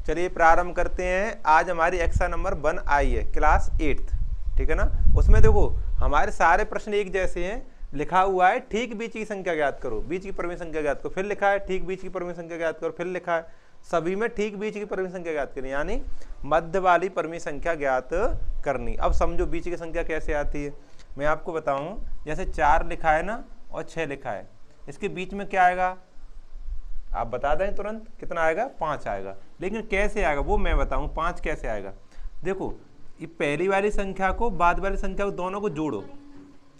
चलिए प्रारंभ करते हैं। आज हमारी एक्सरसाइज नंबर 1 आई है, क्लास 8th, ठीक है ना। उसमें देखो हमारे सारे प्रश्न एक जैसे हैं। लिखा हुआ है ठीक बीच की संख्या ज्ञात करो, बीच की परिमेय संख्या ज्ञात करो, फिर लिखा है ठीक बीच की परिमेय संख्या ज्ञात करो, फिर लिखा है सभी में ठीक बीच की परिमेय संख्या ज्ञात करनी, यानी मध्य वाली परिमेय संख्या ज्ञात करनी। अब समझो बीच की संख्या कैसे आती है, मैं आपको बताऊं। जैसे 4 लिखा है ना और 6 लिखा है, इसके बीच में क्या आएगा आप बता दें तुरंत, कितना आएगा? 5 आएगा। लेकिन कैसे आएगा वो मैं बताऊं, 5 कैसे आएगा। देखो ये पहली वाली संख्या को बाद वाली संख्या को दोनों को जोड़ो,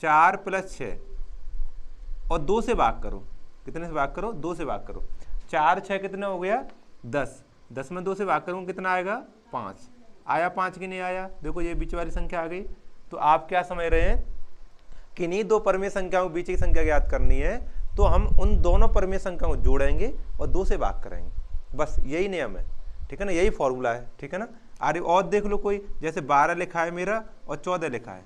4 + 6 और 2 से भाग करो। कितने से भाग करो? 2 से भाग करो। 4 6 कितना हो गया? 10। 10 में 2 से भाग करूँ कितना आएगा? 5 आया। 5 की नहीं आया? देखो ये बीच वाली संख्या आ गई। तो आप क्या समझ रहे हैं, किन्हीं दो परिमेय संख्याओं के बीच की संख्या ज्ञात करनी है, तो हम उन दोनों परिमेय संख्याओं को जोड़ेंगे और 2 से भाग करेंगे। बस यही नियम है, ठीक है ना, यही फॉर्मूला है, ठीक है ना। अरे और देख लो कोई, जैसे 12 लिखा है मेरा और 14 लिखा है,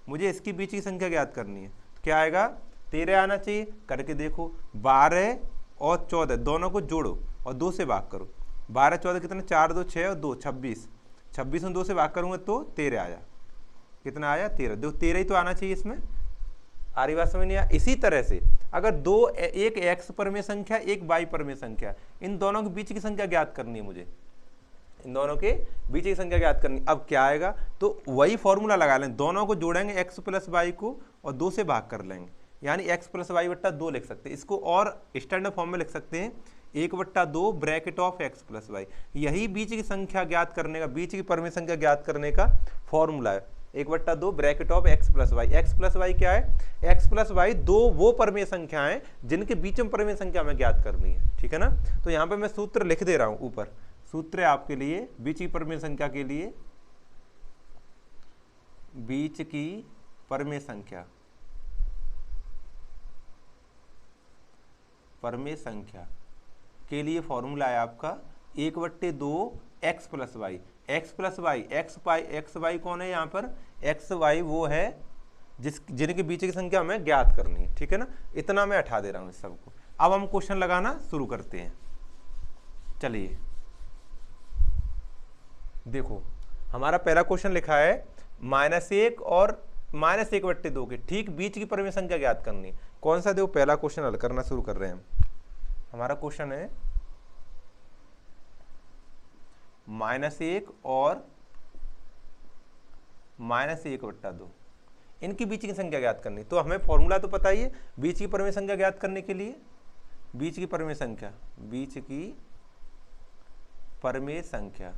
मुझे इसकी बीच की संख्या ज्ञात करनी है, तो क्या आएगा? 13 आना चाहिए। करके देखो 12 और 14 दोनों को जोड़ो और 2 से भाग करो। 12 14 कितना? 4 2 6 और 2 26। 26 में 2 से भाग करूँगा तो 13 आया। कितना आया? 13। देखो 13 ही तो आना चाहिए इसमें। आ रही बात समझ नहीं आया? इसी तरह से अगर दो, एक x परिमेय संख्या एक y परिमेय संख्या, इन दोनों के बीच की संख्या ज्ञात करनी है मुझे, इन दोनों के बीच की संख्या ज्ञात करनी। अब क्या आएगा? तो वही फॉर्मूला लगा लें, दोनों को जोड़ेंगे x + y को और 2 से भाग कर लेंगे, यानी x + y / 2 लिख सकते हैं। इसको और स्टैंडर्ड फॉर्म में लिख सकते हैं 1/2 ब्रैकेट ऑफ x + y। यही बीच की संख्या ज्ञात करने का, बीच की परिमेय संख्या ज्ञात करने का फॉर्मूला है, 1/2 bracket of x + y। x + y क्या है? x + y दो वो परिमेय संख्याएं जिनके बीच में परिमेय संख्या हमें ज्ञात करनी है, ठीक है ना। तो यहाँ पे मैं सूत्र लिख दे रहा हूं, ऊपर सूत्र है आपके लिए बीच की परिमेय संख्या के लिए। बीच की परिमेय संख्या, परिमेय संख्या के लिए फॉर्मूला है आपका 1/2 x + y। x + y, x y कौन है यहाँ पर? x y वो है जिनके बीच की संख्या हमें ज्ञात करनी है, ठीक है ना। इतना मैं हटा दे रहा हूँ इस सबको। अब हम क्वेश्चन लगाना शुरू करते हैं। चलिए देखो हमारा पहला क्वेश्चन लिखा है -1 और -1/2 के ठीक बीच की परिमेय संख्या ज्ञात करनी। कौन सा? देखो पहला क्वेश्चन हल करना शुरू कर रहे हैं हम। हमारा क्वेश्चन है -1 और -1/2, इनकी बीच की संख्या ज्ञात करनी। तो हमें फॉर्मूला तो पता ही है बीच की परिमेय संख्या ज्ञात करने के लिए। बीच की परिमेय संख्या, बीच की परिमेय संख्या,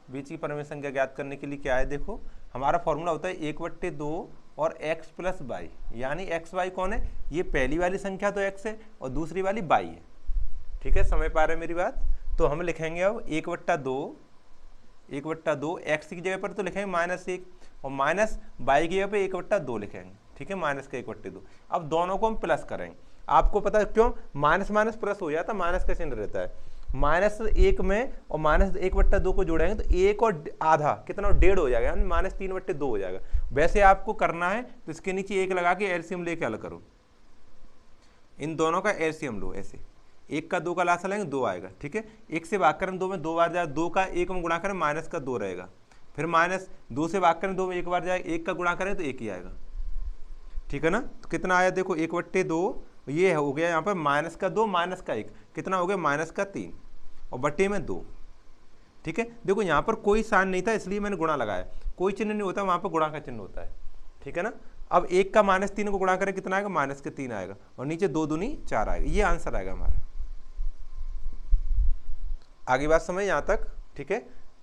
बीच की परिमेय संख्या ज्ञात करने के लिए क्या है? देखो हमारा फॉर्मूला होता है 1/2 और x + y, यानी x y कौन है? ये पहली वाली संख्या तो x है और दूसरी वाली y है, ठीक है। समझ पा रहे हैं मेरी बात? तो हम लिखेंगे अब 1/2 x की जगह पर तो लिखेंगे -1 और माइनस y की जगह पर 1/2 लिखेंगे, ठीक है, माइनस का 1/2। अब दोनों को हम प्लस करेंगे। आपको पता है क्यों? माइनस माइनस प्लस हो जाता है, माइनस का चिन्ह रहता है। -1 में और -1/2 को जोड़ेंगे तो 1 और आधा कितना? 1.5 हो जाएगा, यानी -3/2 हो जाएगा। वैसे आपको करना है तो इसके नीचे 1 लगा के एलसीएम लेके हल करो, इन दोनों का एलसीएम लो। ऐसे 1 का 2 का लासा लेंगे 2 आएगा, ठीक है। 1 से भाग करें 2 में 2 बार जाएगा, 2 का 1 में गुणा करें माइनस का 2 रहेगा, फिर -2 से भाग करें 2 में 1 बार जाएगा, 1 का गुणा करें तो 1 ही आएगा, ठीक है ना। तो कितना आया? देखो 1/2 ये हो गया यहाँ पर -2 माइनस का 1 कितना हो गया? -3 और बट्टे में 2, ठीक है। देखो यहाँ पर कोई साइन नहीं था इसलिए मैंने गुणा लगाया, कोई चिन्ह नहीं होता वहाँ पर गुणा का चिन्ह होता है, ठीक है ना। अब 1 का -3 को गुणा करें कितना आएगा? -3 आएगा और नीचे 2 दूनी 4 आएगा। ये आंसर आएगा हमारा। आगे बात समझ यहाँ तक, ठीक है।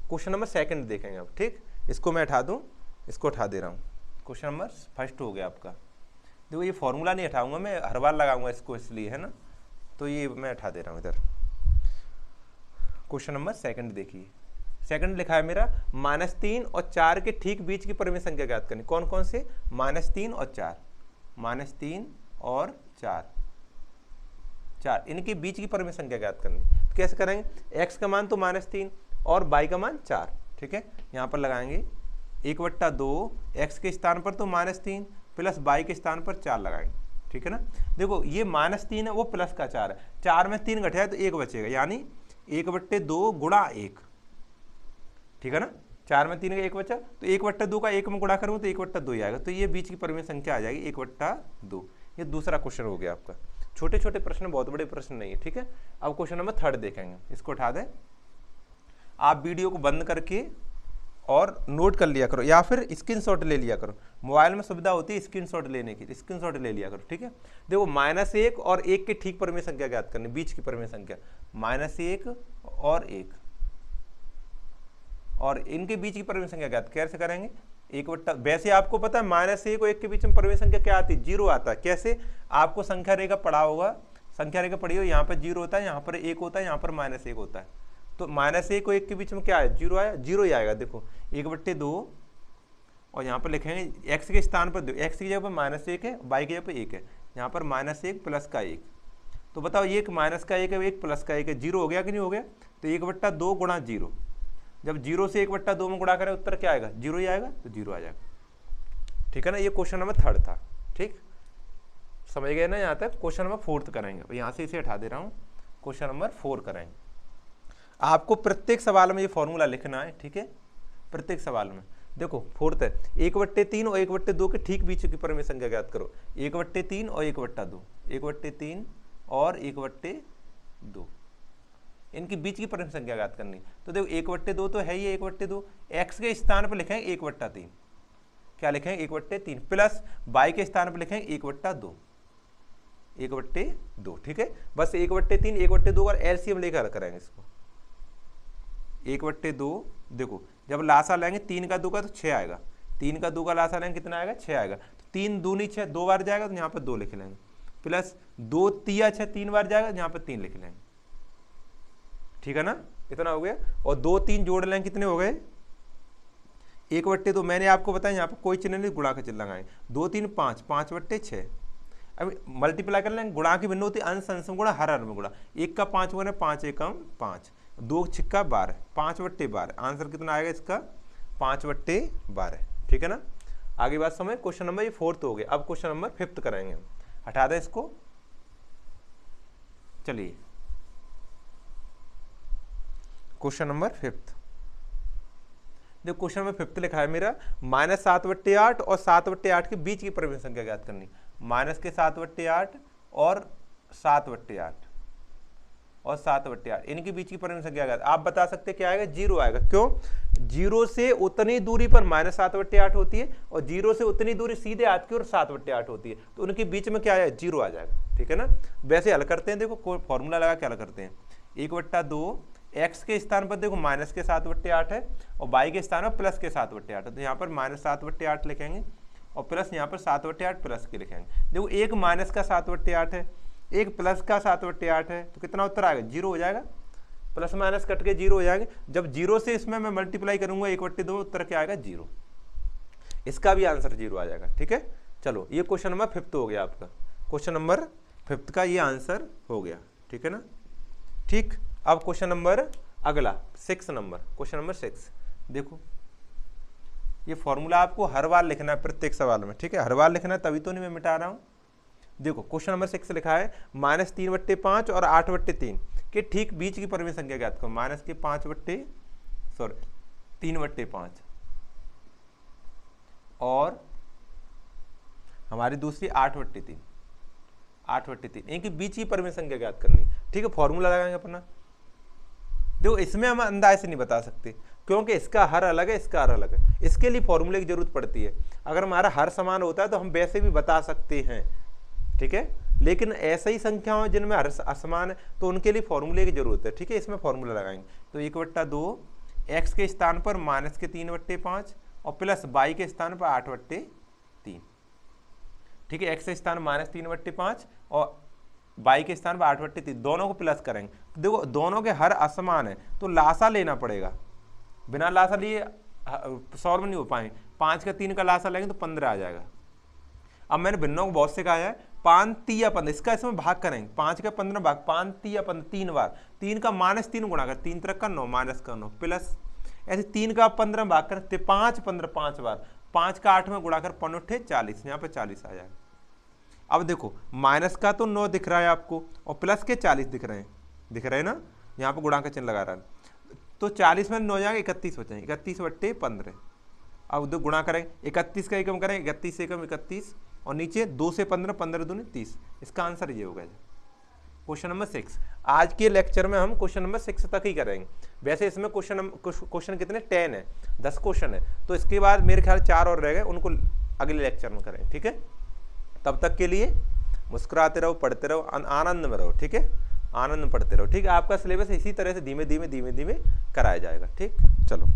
क्वेश्चन नंबर 2 देखेंगे अब, ठीक। इसको मैं हटा दूँ, इसको हटा दे रहा हूँ। क्वेश्चन नंबर 1 हो गया आपका। देखो ये फॉर्मूला नहीं हटाऊंगा मैं, हर बार लगाऊंगा इसको इसलिए, है ना। तो ये मैं हटा दे रहा हूँ इधर। क्वेश्चन नंबर 2 देखिए। 2 लिखा है मेरा -3 और 4 के ठीक बीच की परिमेय संख्या ज्ञात करनी। कौन कौन से? -3 और 4, -3 और 4 इनके बीच की परिमेय संख्या ज्ञात करनी। तो कैसे करेंगे? x का मान तो -3 और y का मान 4, ठीक है। यहाँ पर लगाएंगे 1/2 x के स्थान पर तो -3 प्लस y के स्थान पर 4 लगाएंगे, ठीक है ना। देखो ये -3 है, वो प्लस का 4 है, 4 में 3 घटाया तो 1 बचेगा, यानी 1/2 गुणा 1, ठीक है ना। 4 में 3 का 1 बचा, तो 1/2 का 1 में गुणा करूँ तो 1/2 ही आएगा, तो ये बीच की परिमेय संख्या आ जाएगी 1/2। ये दूसरा क्वेश्चन हो गया आपका। छोटे छोटे प्रश्न, बहुत बड़े प्रश्न नहीं है, ठीक है। अब क्वेश्चन नंबर 3 देखेंगे, इसको उठा दें। आप वीडियो को बंद करके और नोट कर लिया करो, या फिर स्क्रीनशॉट ले लिया करो, मोबाइल में सुविधा होती है स्क्रीनशॉट लेने की, स्क्रीनशॉट ले लिया करो, ठीक है। देखो -1 और 1 के ठीक परिमेय संख्या ज्ञात करनी, बीच की परिमेय संख्या -1 और 1, और इनके बीच की परिमेय संख्या ज्ञात कैसे करेंगे। 1/, वैसे आपको पता है -1 और 1 के बीच में परिमेय संख्या क्या आती है, 0 आता है। कैसे, आपको संख्या रेखा पढ़ा होगा, संख्या रेखा पढ़ी हो, यहाँ पर 0 होता है, यहाँ पर 1 होता है, यहाँ पर -1 होता है, तो -1 और 1 के बीच में क्या है, 0 आया, 0 ही आएगा। देखो 1/2, और यहाँ पर लिखेंगे x के स्थान पर, x की जगह पर -1 है, y की जगह पर 1 है, यहाँ पर -1 प्लस का 1, तो बताओ ये माइनस का 1 है, 1 प्लस का 1 है, 0 हो गया कि नहीं हो गया। तो 1/2 गुणा 0, जब 0 से 1/2 में गुणा करें उत्तर क्या आएगा, 0 ही आएगा, तो 0 आ जाएगा, ठीक है ना। ये क्वेश्चन नंबर 3 था, ठीक, समझ गए ना। यहाँ तक क्वेश्चन नंबर 4 करेंगे, यहाँ से इसे हटा दे रहा हूँ, क्वेश्चन नंबर 4 करेंगे। आपको प्रत्येक सवाल में ये फॉर्मूला लिखना है, ठीक है, प्रत्येक सवाल में। देखो 4 है, 1/3 और 1/2 के ठीक बीच की परिमेय संख्या ज्ञात करो, 1/3 और 1/2, 1/3 और 1/2, इनकी बीच की परिमेय संख्या ज्ञात करनी। तो देखो 1/2 तो है ही, 1/2 x के स्थान पर लिखेंगे 1/3, क्या लिखेंगे 1/3, प्लस y के स्थान पर लिखेंगे 1/2, 1/2, ठीक है। बस 1/3 1/2 और एलसीएम लेकर करेंगे इसको। 1/2, देखो जब लासा लेंगे 3 का 2 का तो 6 आएगा, 3 का 2 का लासा लेंगे कितना आएगा, 6 आएगा, तो 3 दूनी 6, 2 बार जाएगा तो यहाँ पर 2 लिख लेंगे, प्लस 2 तिया 6, 3 बार जाएगा तो यहाँ पर 3 लिख लेंगे, ठीक है ना। इतना हो गया, और 2 3 जोड़ लेंगे, कितने हो गए 1/2। मैंने आपको बताया यहाँ पर कोई चिन्ह नहीं, गुणा का चिन्ह लगाएं, 2 3 5, 5/6। अब मल्टीप्लाई कर लेंगे, गुणा की भिन्न होती है अंश अंश में गुणा, हर हर में गुणा, 1 का 5 गुना 5 एकम 5, 2 छिक्का 12, 5/12, आंसर कितना आएगा इसका 5/12, ठीक है ना। आगे बात समझ। क्वेश्चन नंबर ये 4 हो गया। अब क्वेश्चन नंबर 5 करेंगे, हटा दें इसको। चलिए क्वेश्चन नंबर 5, देखो क्वेश्चन नंबर 5 लिखा है मेरा, -7/8 और 7/8 के बीच की परिमेय संख्या ज्ञात करनी, -7/8 और 7/8 और 7/8, इनके बीच की परिमेय संख्या ज्ञात। आप बता सकते क्या आएगा, 0 आएगा। क्यों, 0 से उतनी दूरी पर -7/8 होती है, और 0 से उतनी दूरी सीधे हाथ की ओर 7/8 होती है, तो उनके बीच में क्या आएगा, 0 आ जाएगा, ठीक है ना। वैसे हल करते हैं, देखो फॉर्मूला लगा के हल करते हैं। 1/2, x के स्थान पर देखो माइनस के 7/8 है, और y के स्थान पर प्लस के 7/8 है, तो यहाँ पर -7/8 लिखेंगे, और प्लस यहाँ पर 7/8 प्लस के लिखेंगे। देखो एक माइनस का 7/8 है, एक प्लस का 7/8 है, तो कितना उत्तर आएगा, 0 हो जाएगा, प्लस माइनस कट के 0 हो जाएंगे। जब 0 से इसमें मैं मल्टीप्लाई करूंगा 1/2, उत्तर क्या आएगा, 0, इसका भी आंसर 0 आ जाएगा, ठीक है। चलो ये क्वेश्चन नंबर 5 हो गया आपका, क्वेश्चन नंबर 5 का ये आंसर हो गया, ठीक है ना। ठीक, अब क्वेश्चन नंबर अगला 6 नंबर, क्वेश्चन नंबर 6 देखो, ये फॉर्मूला आपको हर बार लिखना है प्रत्येक सवाल में, ठीक है, हर बार लिखना है, तभी तो नहीं मैं मिटा रहा हूं। देखो क्वेश्चन नंबर 6 लिखा है, -3/5 और 8/3 के ठीक बीच की परिमेय संख्या ज्ञात करो, -3/5 और हमारी दूसरी 8/3, इनके बीच की परिमेय संख्या ज्ञात करनी, ठीक है। फॉर्मूला लगाएंगे अपना। देखो इसमें हम अंदाज से नहीं बता सकते, क्योंकि इसका हर अलग है, इसका हर अलग है, इसके लिए फॉर्मूले की जरूरत पड़ती है। अगर हमारा हर समान होता है तो हम वैसे भी बता सकते हैं, ठीक है, लेकिन ऐसे ही संख्याओं जिनमें हर असमान है तो उनके लिए फॉर्मूले की जरूरत है, ठीक है। इसमें फॉर्मूला लगाएंगे, तो 1/2 x के स्थान पर -3/5 और प्लस y के स्थान पर 8/3, ठीक है। x के स्थान -3/5 और y के स्थान पर 8/3, दोनों को प्लस करेंगे। देखो दोनों के हर असमान है तो लासा लेना पड़ेगा, बिना लासा लिए सॉल्व नहीं हो पाएंगे। 5 का 3 का लासा लेंगे तो 15 आ जाएगा। अब मैंने भिन्नों को बहुत से कहा है, 5 3 या 15, इसका इसमें भाग करेंगे, 5 का 15 भाग, 5 3 या 15, 3 बार, 3 का -3 गुणा कर, 3 3 का 9, माइनस का 9, प्लस ऐसे 3 का 15 भाग कर, 5 15 5 बार, 5 का 8 में गुणा कर, 5 8 40, यहाँ पे 40 आ जाएगा। अब देखो माइनस का तो 9 दिख रहा है आपको और प्लस के 40 दिख रहे हैं ना, यहाँ पर गुणा का चिन्ह लगा रहा है, तो 40 में 9 जाएंगे 31 बचे, 31 बट्टे 15। अब दो गुणा करें, 31 का एकम करें, 31 से एकम 31 और नीचे 2 से 15, 15 दूनी 30। इसका आंसर ये होगा क्वेश्चन नंबर 6। आज के लेक्चर में हम क्वेश्चन नंबर 6 तक ही करेंगे। वैसे इसमें क्वेश्चन कितने 10 है, 10 क्वेश्चन है, तो इसके बाद मेरे ख्याल 4 और रह गए, उनको अगले लेक्चर में करेंगे। ठीक है, तब तक के लिए मुस्कुराते रहो, पढ़ते रहो, आनंद में रहो। ठीक है, आनंद में पढ़ते रहो। ठीक है, आपका सिलेबस इसी तरह से धीमे धीमे कराया जाएगा। ठीक, चलो।